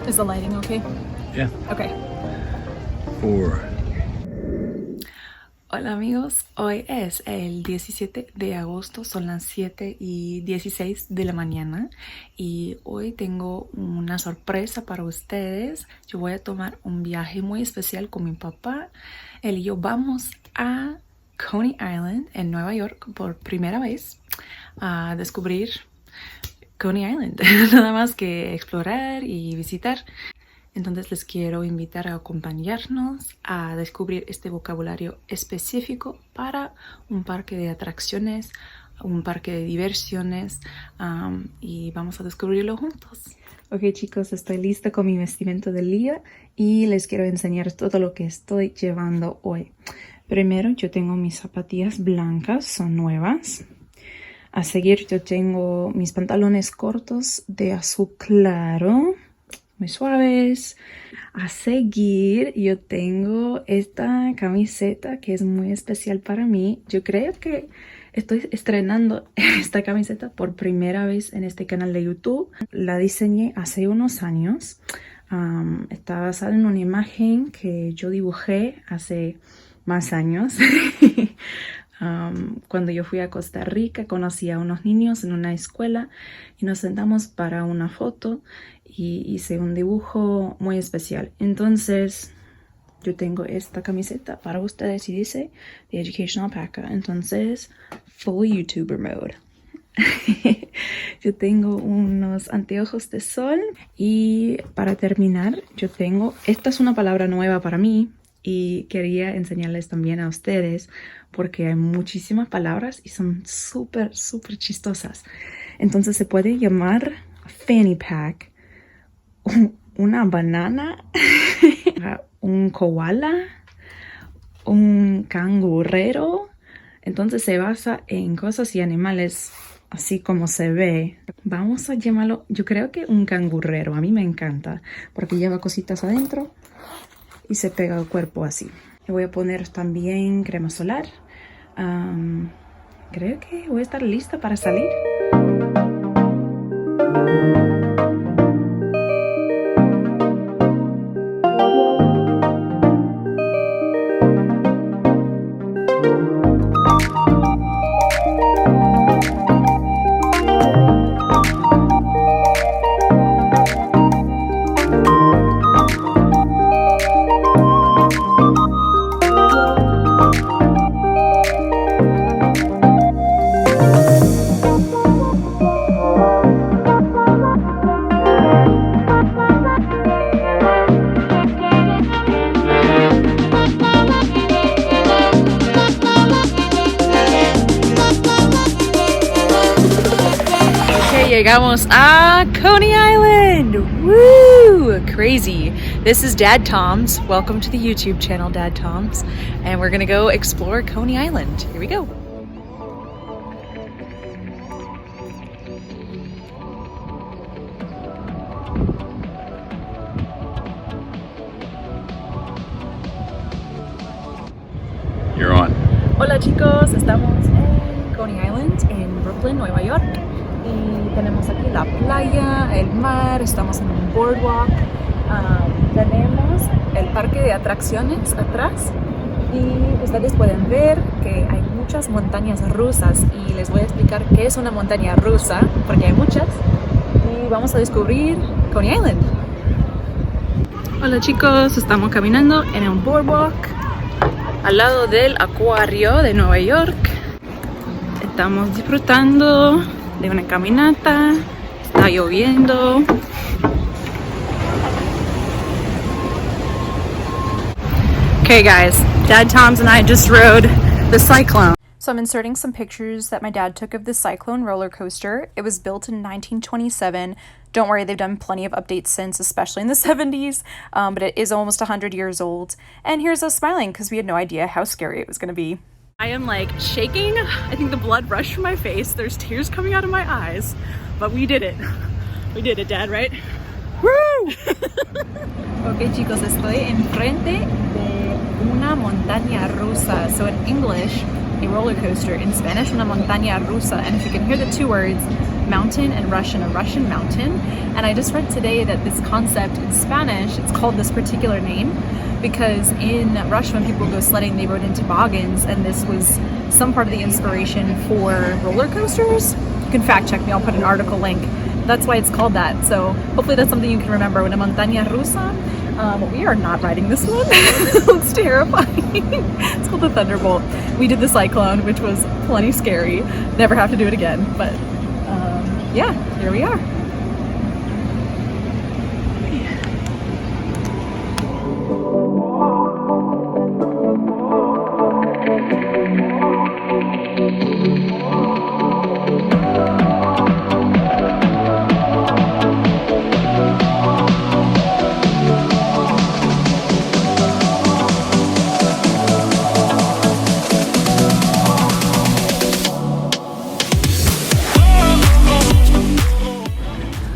Is the lighting okay? Yeah. Okay. 4. Hola amigos, hoy es el 17 de agosto, son las 7:16 de la mañana y hoy tengo una sorpresa para ustedes. Yo voy a tomar un viaje muy especial con mi papá. Él y yo vamos a Coney Island en Nueva York por primera vez a descubrir Coney Island, nada más que explorar y visitar. Entonces les quiero invitar a acompañarnos a descubrir este vocabulario específico para un parque de atracciones, un parque de diversiones y vamos a descubrirlo juntos. Ok chicos, estoy lista con mi vestimenta del día y les quiero enseñar todo lo que estoy llevando hoy. Primero yo tengo mis zapatillas blancas, son nuevas. A seguir yo tengo mis pantalones cortos de azul claro, muy suaves. A seguir yo tengo esta camiseta que es muy especial para mí. Yo creo que estoy estrenando esta camiseta por primera vez en este canal de YouTube. La diseñé hace unos años. Está basada en una imagen que yo dibujé hace más años. Cuando yo fui a Costa Rica conocí a unos niños en una escuela y nos sentamos para una foto y hice un dibujo muy especial. Entonces yo tengo esta camiseta para ustedes y dice The Educational Alpaca. Entonces full YouTuber mode. Yo tengo unos anteojos de sol y para terminar yo tengo, esta es una palabra nueva para mí y quería enseñarles también a ustedes porque hay muchísimas palabras y son súper chistosas. Entonces se puede llamar fanny pack, una banana, un koala, un cangurero. Entonces se basa en cosas y animales así como se ve. Vamos a llamarlo, yo creo que un cangurero. A mí me encanta porque lleva cositas adentro y se pega al cuerpo así. Le voy a poner también crema solar. Creo que voy a estar lista para salir. Llegamos a Coney Island! Woo! Crazy. This is Dad Tom's. Welcome to the YouTube channel, Dad Tom's. And we're gonna go explore Coney Island. Here we go. You're on. Hola chicos, estamos en Coney Island, en Brooklyn, Nueva York. Y tenemos aquí la playa, el mar, estamos en un boardwalk. Tenemos el parque de atracciones atrás y ustedes pueden ver que hay muchas montañas rusas y les voy a explicar qué es una montaña rusa porque hay muchas y vamos a descubrir Coney Island. Hola chicos, estamos caminando en un boardwalk al lado del acuario de Nueva York. Estamos disfrutando de una caminata, está lloviendo. Okay guys, Dad Tom's and I just rode the Cyclone. So I'm inserting some pictures that my dad took of the Cyclone roller coaster. It was built in 1927. Don't worry, they've done plenty of updates since, especially in the 70s, but it is almost 100 years old. And here's us smiling because we had no idea how scary it was going to be. I am like shaking. I think the blood rushed from my face. There's tears coming out of my eyes, but we did it. We did it, Dad, right? Woo! Ok chicos, estoy enfrente de una montaña rusa. So in English, a roller coaster. In Spanish, una montaña rusa. And if you can hear the two words, mountain, and Russian a Russian mountain. And I just read today that this concept in Spanish, it's called this particular name because in Russia when people go sledding they rode in toboggans, and this was some part of the inspiration for roller coasters. You can fact check me, I'll put an article link. That's why it's called that. So hopefully that's something you can remember. Una montaña rusa. We are not riding this one. It looks terrifying. It's called the Thunderbolt. We did the Cyclone, which was plenty scary. Never have to do it again. But yeah, here we are.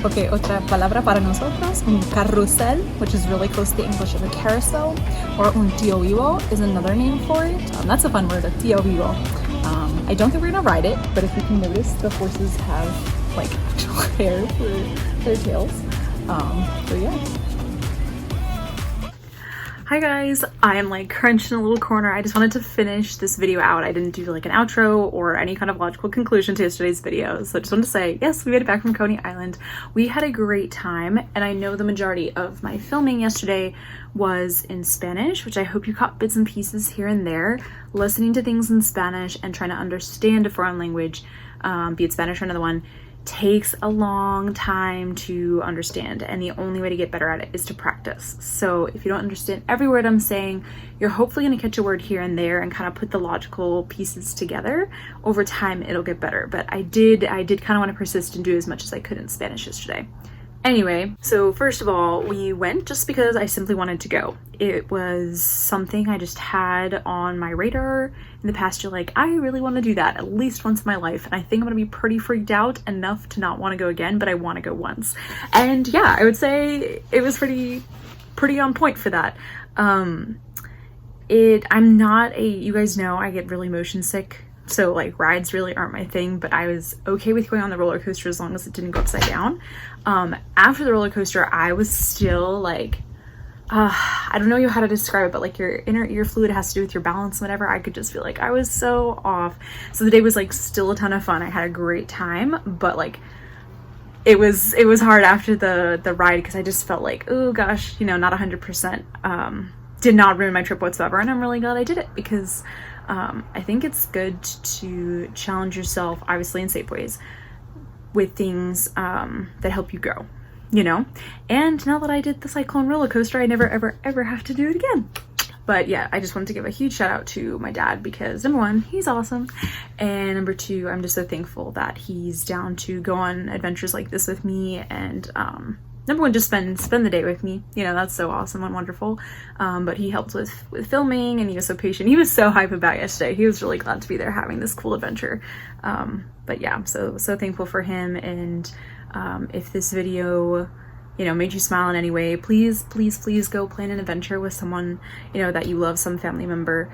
Okay, otra palabra para nosotros, un carrusel, which is really close to the English of a carousel, or un tío vivo is another name for it. That's a fun word, a tío vivo. I don't think we're gonna ride it, but if you can notice, the horses have like actual hair for their tails. So yeah. Hi guys, I am like crunched in a little corner. I just wanted to finish this video out. I didn't do like an outro or any kind of logical conclusion to yesterday's video. So I just wanted to say, yes, we made it back from Coney Island. We had a great time, and I know the majority of my filming yesterday was in Spanish, which I hope you caught bits and pieces here and there. Listening to things in Spanish and trying to understand a foreign language, be it Spanish or another one, takes a long time to understand, and the only way to get better at it is to practice. So if you don't understand every word I'm saying, you're hopefully going to catch a word here and there and kind of put the logical pieces together. Over time it'll get better, but I did kind of want to persist and do as much as I could in Spanish yesterday. Anyway, so first of all, we went just because I simply wanted to go. It was something I just had on my radar in the past year, like, I really want to do that at least once in my life, and I think I'm gonna be pretty freaked out enough to not want to go again, but I want to go once. And yeah, I would say it was pretty on point for that. I'm not you guys know I get really motion sick, so like rides really aren't my thing, but I was okay with going on the roller coaster as long as it didn't go upside down. After the roller coaster, I was still like, I don't know how to describe it, but like your inner ear fluid has to do with your balance and whatever. I could just feel like I was so off. So the day was like still a ton of fun. I had a great time, but like it was hard after the ride because I just felt like, oh gosh, not 100%. Did not ruin my trip whatsoever, and I'm really glad I did it because I think it's good to challenge yourself, obviously in safe ways, with things that help you grow, and now that I did the Cyclone roller coaster, I never ever have to do it again. But yeah, I just wanted to give a huge shout out to my dad because number one, he's awesome, and number two, I'm just so thankful that he's down to go on adventures like this with me, and number one, just spend the day with me. That's so awesome and wonderful. But he helped with filming, and he was so patient. He was so hype about yesterday. He was really glad to be there having this cool adventure. But yeah, so thankful for him. And if this video, made you smile in any way, please go plan an adventure with someone, that you love, some family member,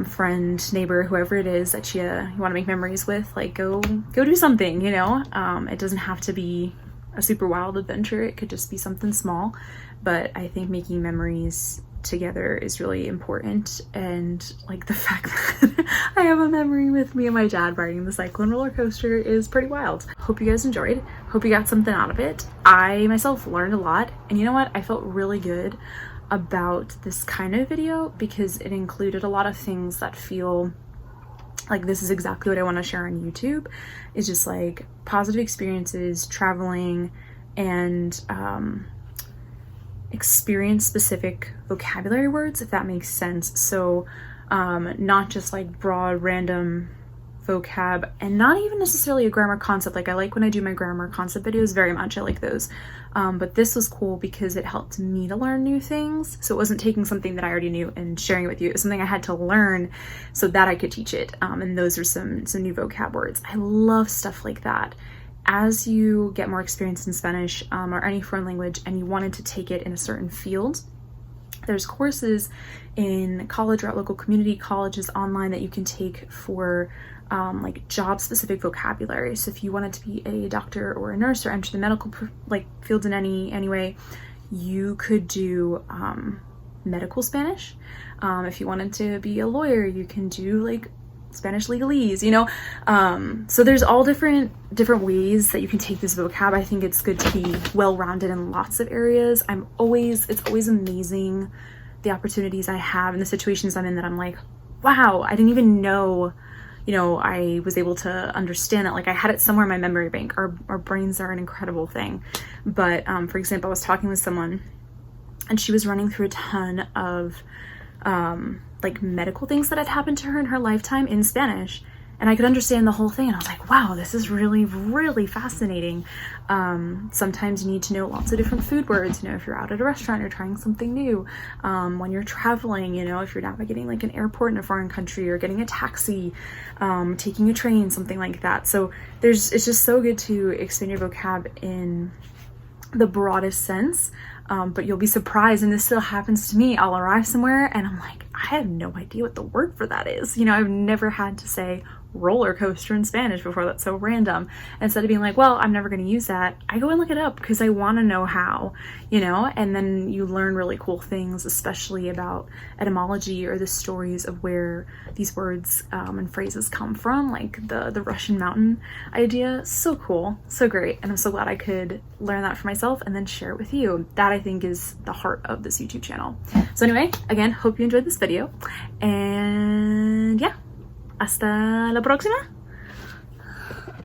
friend, neighbor, whoever it is that you want to make memories with. Like go do something, it doesn't have to be a super wild adventure. It could just be something small, but I think making memories together is really important. And like the fact that I have a memory with me and my dad riding the Cyclone roller coaster is pretty wild. Hope you guys enjoyed. Hope you got something out of it. I myself learned a lot, and you know what? I felt really good about this kind of video because it included a lot of things that feel like this is exactly what I want to share on YouTube. Is just like positive experiences, traveling, and experience specific vocabulary words, if that makes sense. So not just like broad random vocab, and not even necessarily a grammar concept. Like I like when I do my grammar concept videos very much. I like those. But this was cool because it helped me to learn new things. So it wasn't taking something that I already knew and sharing it with you. It was something I had to learn so that I could teach it. And those are some new vocab words. I love stuff like that. As you get more experience in Spanish or any foreign language and you wanted to take it in a certain field, there's courses in college or at local community colleges online that you can take for like job-specific vocabulary. So if you wanted to be a doctor or a nurse or enter the medical field in any way, you could do medical Spanish. If you wanted to be a lawyer, you can do like Spanish legalese, you know. So there's all different ways that you can take this vocab. I think it's good to be well-rounded in lots of areas. It's always amazing the opportunities I have and the situations I'm in that I'm like, wow, I didn't even know, you know, I was able to understand it. Like I had it somewhere in my memory bank. Our brains are an incredible thing. But for example, I was talking with someone and she was running through a ton of like medical things that had happened to her in her lifetime in Spanish, and I could understand the whole thing, and I was like, wow, this is really, really fascinating. Sometimes you need to know lots of different food words, you know, if you're out at a restaurant, you're trying something new, when you're traveling, you know, if you're navigating like an airport in a foreign country or getting a taxi, taking a train, something like that. So it's just so good to expand your vocab in the broadest sense. But you'll be surprised, and this still happens to me. I'll arrive somewhere and I'm like, I have no idea what the word for that is. You know, I've never had to say roller coaster in Spanish before. That's so random. And instead of being like, well, I'm never going to use that, I go and look it up because I want to know how, you know. And then you learn really cool things, especially about etymology or the stories of where these words and phrases come from, like the Russian mountain idea. So cool, so great. And I'm so glad I could learn that for myself and then share it with you. That I think is the heart of this YouTube channel. So anyway, again, hope you enjoyed this video, and yeah, hasta la próxima.